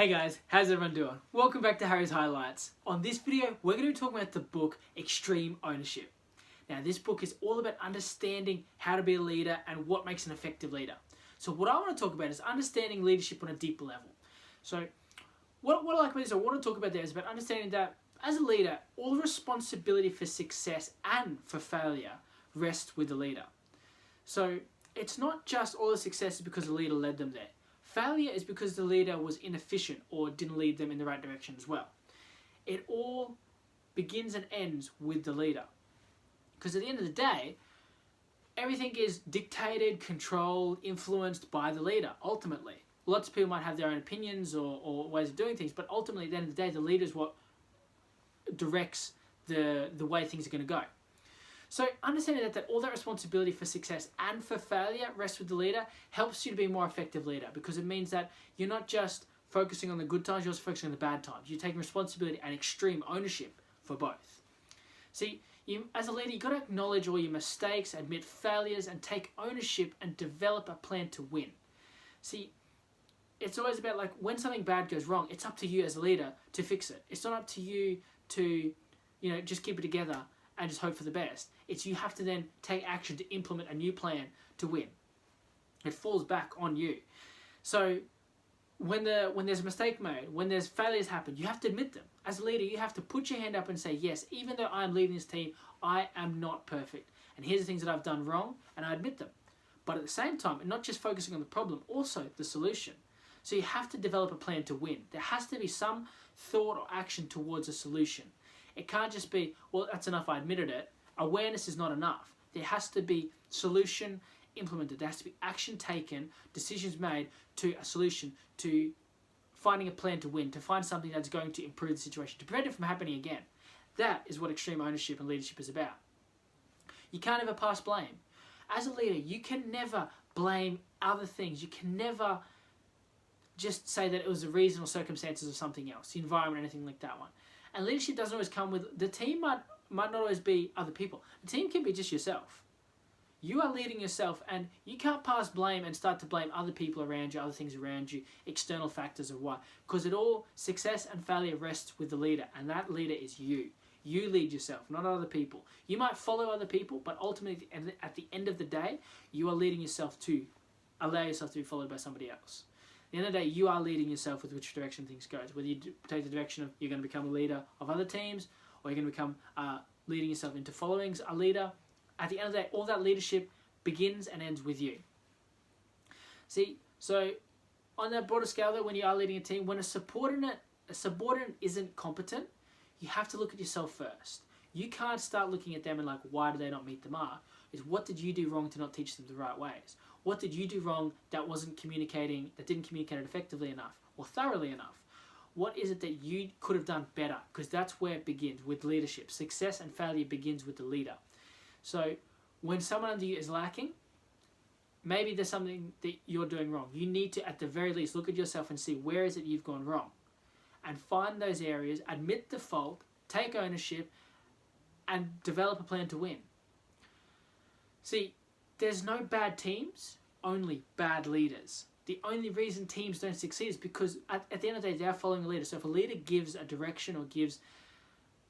Hey guys, how's everyone doing? Welcome back to Harry's Highlights. On this video, we're going to be talking about the book Extreme Ownership. Now, this book is all about understanding how to be a leader and what makes an effective leader. So what I want to talk about is understanding leadership on a deeper level. So what I like about this, I want to talk about there is about understanding that as a leader, all responsibility for success and for failure rests with the leader. So it's not just all the success is because the leader led them there. Failure is because the leader was inefficient or didn't lead them in the right direction as well. It all begins and ends with the leader. Because at the end of the day, everything is dictated, controlled, influenced by the leader, ultimately. Lots of people might have their own opinions or ways of doing things, but ultimately at the end of the day, the leader is what directs the way things are going to go. So understanding that all that responsibility for success and for failure rests with the leader helps you to be a more effective leader, because it means that you're not just focusing on the good times, you're also focusing on the bad times. You're taking responsibility and extreme ownership for both. See, as a leader, you've got to acknowledge all your mistakes, admit failures, and take ownership and develop a plan to win. See, it's always about like when something bad goes wrong, it's up to you as a leader to fix it. It's not up to you to, just keep it together and just hope for the best. It's you have to then take action to implement a new plan to win. It falls back on you. So when there's a mistake made, when there's failures happen, you have to admit them. As a leader, you have to put your hand up and say, yes, even though I'm leading this team, I am not perfect. And here's the things that I've done wrong, and I admit them. But at the same time, and not just focusing on the problem, also the solution. So you have to develop a plan to win. There has to be some thought or action towards a solution. It can't just be, well, that's enough, I admitted it. Awareness is not enough. There has to be solution implemented. There has to be action taken, decisions made to a solution, to finding a plan to win, to find something that's going to improve the situation, to prevent it from happening again. That is what extreme ownership and leadership is about. You can't ever pass blame. As a leader, you can never blame other things. You can never just say that it was the reason or circumstances of something else, the environment, anything like that one. And leadership doesn't always come with, the team might not always be other people. The team can be just yourself. You are leading yourself, and you can't pass blame and start to blame other people around you, other things around you, external factors of why. Because it all, success and failure rests with the leader, and that leader is you. You lead yourself, not other people. You might follow other people, but ultimately, at the end of the day, you are leading yourself to allow yourself to be followed by somebody else. At the end of the day, you are leading yourself with which direction things go. Whether you take the direction of you're going to become a leader of other teams, or you're going to become leading yourself into following a leader, at the end of the day, all that leadership begins and ends with you. See, so on that broader scale though, when you are leading a team, when a subordinate isn't competent, you have to look at yourself first. You can't start looking at them and like, why do they not meet the mark? It's what did you do wrong to not teach them the right ways? What did you do wrong that didn't communicate it effectively enough or thoroughly enough? What is it that you could have done better? Because that's where it begins, with leadership. Success and failure begins with the leader. So when someone under you is lacking, maybe there's something that you're doing wrong. You need to, at the very least, look at yourself and see where is it you've gone wrong. And find those areas, admit the fault, take ownership, and develop a plan to win. See, there's no bad teams, only bad leaders. The only reason teams don't succeed is because at the end of the day, they're following a leader. So if a leader gives a direction or gives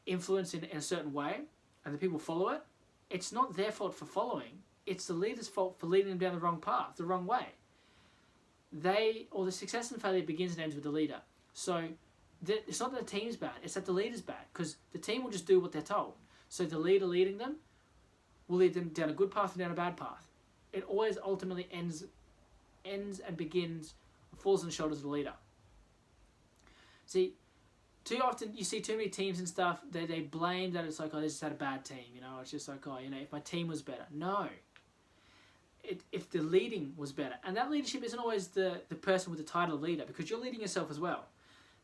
influence in a certain way, and the people follow it, it's not their fault for following. It's the leader's fault for leading them down the wrong path, the wrong way. The success and failure begins and ends with the leader. So it's not that the team's bad, it's that the leader's bad, because the team will just do what they're told. So the leader leading them will lead them down a good path and down a bad path. It always ultimately ends and begins, falls on the shoulders of the leader. See, too often you see too many teams and stuff, they blame that it's like, oh, they just had a bad team, it's just like, oh, if my team was better. No. If the leading was better, and that leadership isn't always the person with the title of leader, because you're leading yourself as well.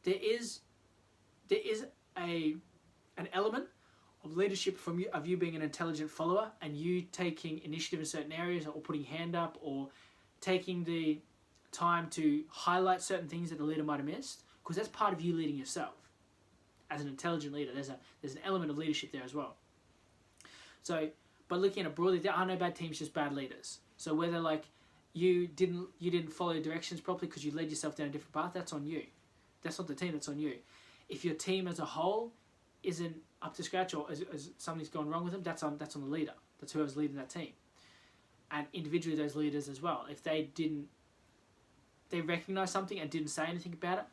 There is an element of leadership of you being an intelligent follower and you taking initiative in certain areas, or putting your hand up, or taking the time to highlight certain things that the leader might have missed, because that's part of you leading yourself. As an intelligent leader, there's an element of leadership there as well. So, but looking at it broadly, there are no bad teams, just bad leaders. So whether like you didn't follow the directions properly because you led yourself down a different path, that's on you. That's not the team, that's on you. If your team as a whole isn't up to scratch, or as something's gone wrong with them, that's on the leader. That's whoever's leading that team. And individually those leaders as well. If they recognise something and didn't say anything about it,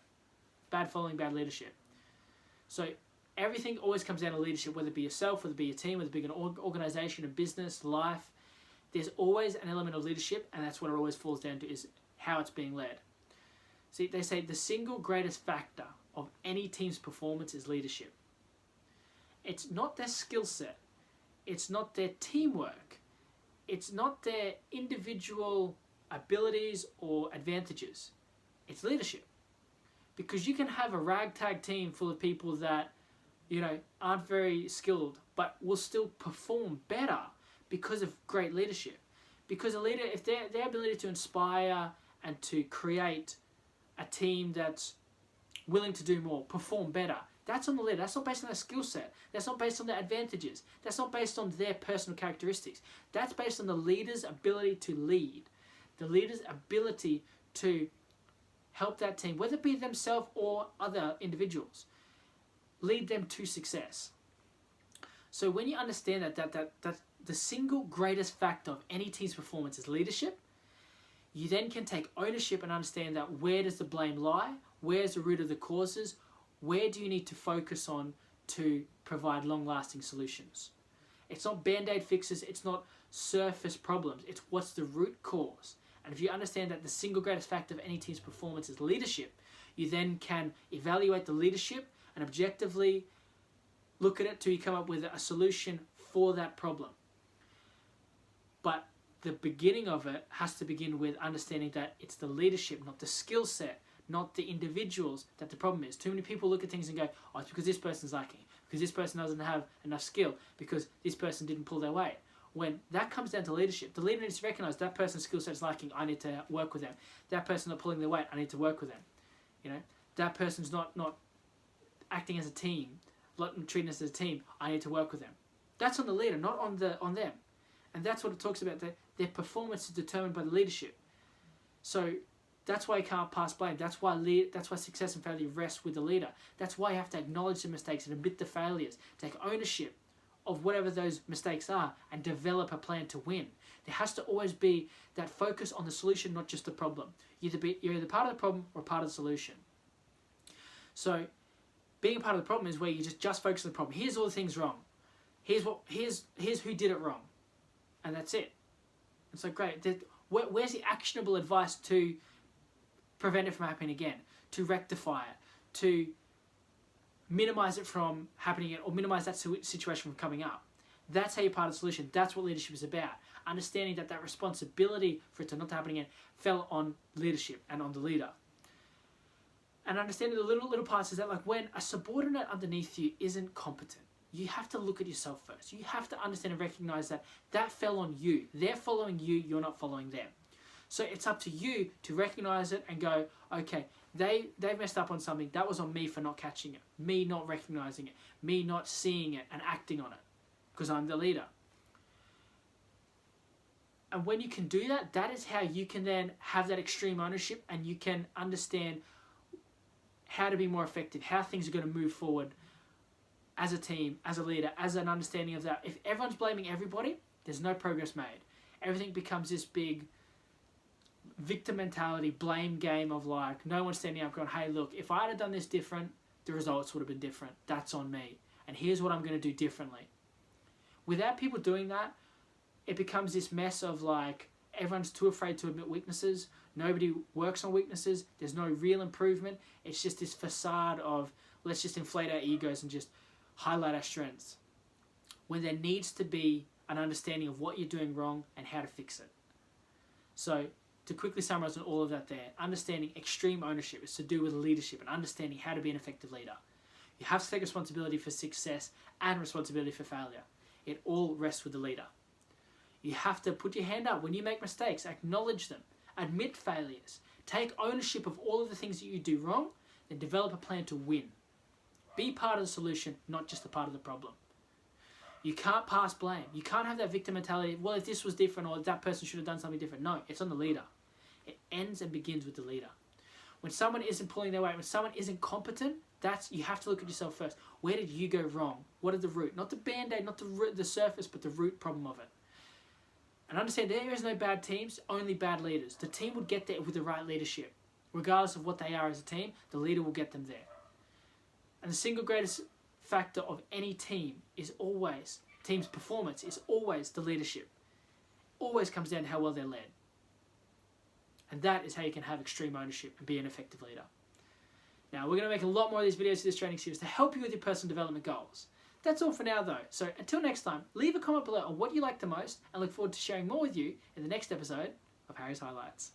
bad following, bad leadership. So everything always comes down to leadership, whether it be yourself, whether it be your team, whether it be an organisation, a business, life. There's always an element of leadership, and that's what it always falls down to, is how it's being led. See, they say the single greatest factor of any team's performance is leadership. It's not their skill set. It's not their teamwork. It's not their individual abilities or advantages. It's leadership. Because you can have a ragtag team full of people that, aren't very skilled, but will still perform better because of great leadership. Because a leader, if their ability to inspire and to create a team that's willing to do more, perform better, that's on the leader. That's not based on their skill set. That's not based on their advantages. That's not based on their personal characteristics. That's based on the leader's ability to lead. The leader's ability to help that team, whether it be themselves or other individuals, lead them to success. So when you understand that the single greatest factor of any team's performance is leadership, you then can take ownership and understand that where does the blame lie? Where's the root of the causes? Where do you need to focus on to provide long-lasting solutions? It's not band-aid fixes, it's not surface problems, it's what's the root cause. And if you understand that the single greatest factor of any team's performance is leadership, you then can evaluate the leadership and objectively look at it till you come up with a solution for that problem. But the beginning of it has to begin with understanding that it's the leadership, not the skill set, not the individuals, that the problem is. Too many people look at things and go, oh, it's because this person's lacking, because this person doesn't have enough skill, because this person didn't pull their weight. When that comes down to leadership, the leader needs to recognise that person's skill set is lacking, I need to work with them. That person's not pulling their weight, I need to work with them. That person's not acting as a team, not treating us as a team, I need to work with them. That's on the leader, not on them. And that's what it talks about, that their performance is determined by the leadership. So that's why you can't pass blame. That's why success and failure rests with the leader. That's why you have to acknowledge the mistakes and admit the failures, take ownership of whatever those mistakes are, and develop a plan to win. There has to always be that focus on the solution, not just the problem. You're either part of the problem or part of the solution. So being a part of the problem is where you just focus on the problem. Here's all the things wrong. Here's who did it wrong. And that's it. It's like, great. Where's the actionable advice to prevent it from happening again? To rectify it? To minimize it from happening again, or minimize that situation from coming up? That's how you're part of the solution. That's what leadership is about. Understanding that responsibility for it to not happen again fell on leadership and on the leader. And understanding the little parts is that, like, when a subordinate underneath you isn't competent, you have to look at yourself first. You have to understand and recognize that fell on you. They're following you, you're not following them. So it's up to you to recognize it and go, okay, they messed up on something. That was on me for not catching it, me not recognizing it, me not seeing it and acting on it, because I'm the leader. And when you can do that, that is how you can then have that extreme ownership, and you can understand how to be more effective, how things are going to move forward as a team, as a leader, as an understanding of that. If everyone's blaming everybody, there's no progress made. Everything becomes this big victim mentality, blame game of, like, no one's standing up going, hey, look, if I had done this different, the results would have been different. That's on me. And here's what I'm going to do differently. Without people doing that, it becomes this mess of, like, everyone's too afraid to admit weaknesses. Nobody works on weaknesses. There's no real improvement. It's just this facade of, let's just inflate our egos and just highlight our strengths, when there needs to be an understanding of what you're doing wrong and how to fix it. So to quickly summarize on all of that there, understanding extreme ownership is to do with leadership and understanding how to be an effective leader. You have to take responsibility for success and responsibility for failure. It all rests with the leader. You have to put your hand up when you make mistakes, acknowledge them, admit failures, take ownership of all of the things that you do wrong, then develop a plan to win. Be part of the solution, not just a part of the problem. You can't pass blame. You can't have that victim mentality, well, if this was different or that person should have done something different. No, it's on the leader. It ends and begins with the leader. When someone isn't pulling their weight, when someone isn't competent, you have to look at yourself first. Where did you go wrong? What is the root? Not the band-aid, not the surface, but the root problem of it. And understand there is no bad teams, only bad leaders. The team would get there with the right leadership. Regardless of what they are as a team, the leader will get them there. And the single greatest factor of any team is always, team's performance is always the leadership. Always comes down to how well they're led. And that is how you can have extreme ownership and be an effective leader. Now, we're going to make a lot more of these videos for this training series to help you with your personal development goals. That's all for now though. So until next time, leave a comment below on what you like the most and look forward to sharing more with you in the next episode of Harry's Highlights.